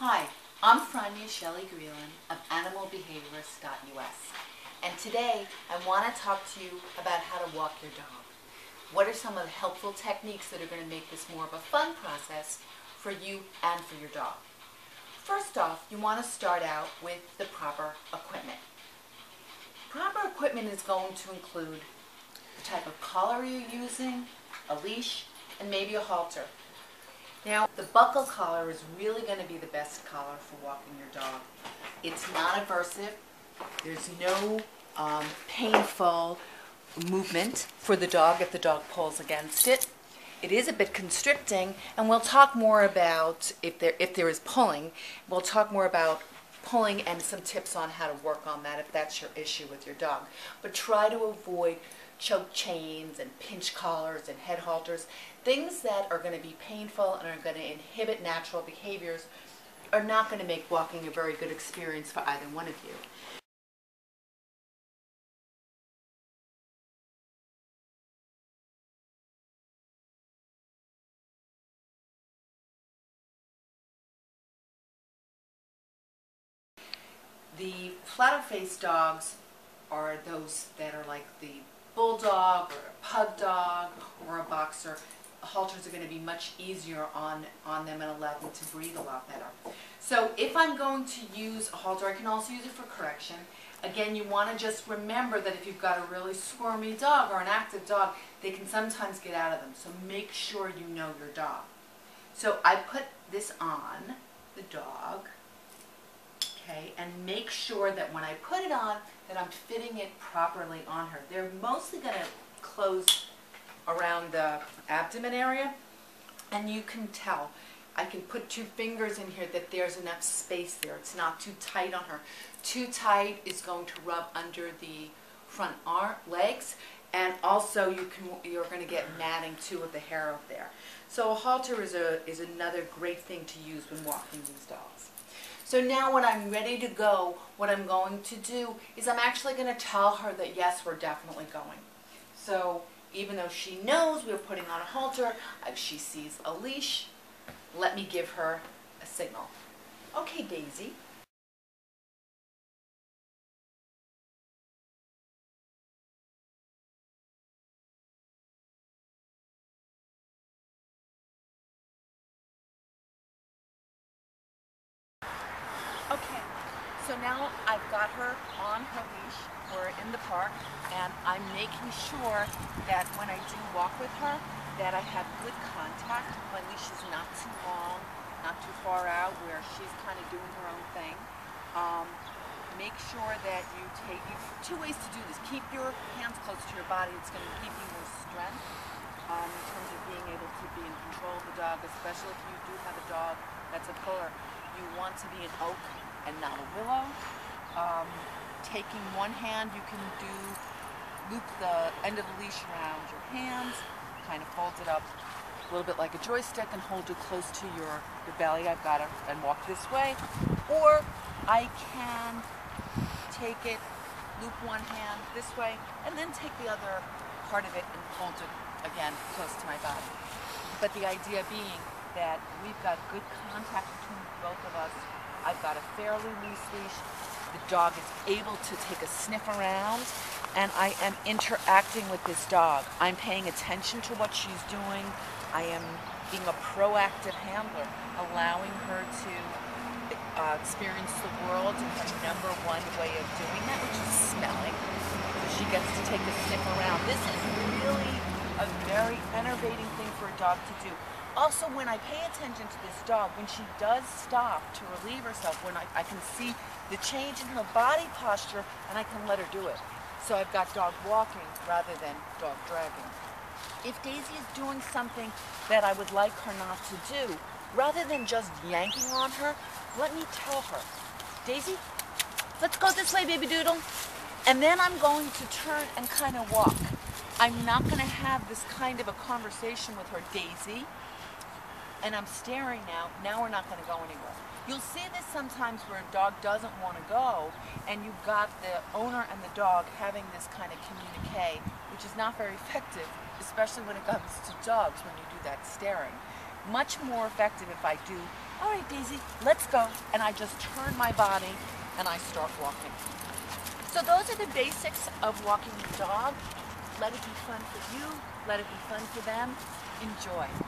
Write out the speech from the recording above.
Hi, I'm Frania Shelley-Grielen of animalbehaviorist.us, and today I want to talk to you about how to walk your dog. What are some of the helpful techniques that are going to make this more of a fun process for you and for your dog? First off, you want to start out with the proper equipment. Proper equipment is going to include the type of collar you're using, a leash, and maybe a halter. Now, the buckle collar is really going to be the best collar for walking your dog. It's not aversive. There's no painful movement for the dog if the dog pulls against it. It is a bit constricting, and we'll talk more about, if there is pulling, we'll talk more about pulling and some tips on how to work on that if that's your issue with your dog. But try to avoid choke chains and pinch collars and head halters. Things that are going to be painful and are going to inhibit natural behaviors are not going to make walking a very good experience for either one of you. The flatter-faced dogs are those that are like the bulldog or a pug dog or a boxer. Halters are going to be much easier on them and allow them to breathe a lot better. So if I'm going to use a halter, I can also use it for correction. Again, you want to just remember that if you've got a really squirmy dog or an active dog, they can sometimes get out of them. So make sure you know your dog. So I put this on the dog, okay, and make sure that when I put it on, that I'm fitting it properly on her. They're mostly going to close around the abdomen area, and you can tell. I can put 2 fingers in here that there's enough space there. It's not too tight on her. Too tight is going to rub under the front legs, and also you're going to get matting too with the hair up there. So a halter is another great thing to use when walking these dogs. So now when I'm ready to go, what I'm going to do is I'm actually going to tell her that yes, we're definitely going. So even though she knows we're putting on a halter, if she sees a leash, let me give her a signal. Okay, Daisy. Okay, so now I've got her on her leash. We're in the park, and I'm making sure that when I do walk with her, that I have good contact. My leash is not too long, not too far out, where she's kind of doing her own thing. Make sure that you take 2 ways to do this. Keep your hands close to your body. It's going to give you more strength in terms of being able to be in control of the dog, especially if you do have a dog that's a puller. You want to be an oak and not a willow. Taking one hand, you can loop the end of the leash around your hands, kind of fold it up a little bit like a joystick and hold it close to your belly. I've got it, and walk this way. Or I can take it, loop one hand this way, and then take the other part of it and hold it again close to my body. But the idea being that we've got good contact between both of us. I've got a fairly loose leash. The dog is able to take a sniff around, and I am interacting with this dog. I'm paying attention to what she's doing. I am being a proactive handler, allowing her to experience the world in her #1 way of doing that, which is smelling. So she gets to take a sniff around. This is really a very enervating thing for a dog to do. Also, when I pay attention to this dog, when she does stop to relieve herself, when I can see the change in her body posture, and I can let her do it. So I've got dog walking rather than dog dragging. If Daisy is doing something that I would like her not to do, rather than just yanking on her, let me tell her, Daisy, let's go this way, baby doodle. And then I'm going to turn and kind of walk. I'm not going to have this kind of a conversation with her, Daisy. And I'm staring now. Now we're not going to go anywhere. You'll see this sometimes where a dog doesn't want to go, and you've got the owner and the dog having this kind of communique, which is not very effective, especially when it comes to dogs when you do that staring. much more effective if I do, all right, Daisy, let's go. And I just turn my body and I start walking. So those are the basics of walking the dog. Let it be fun for you. Let it be fun for them. Enjoy.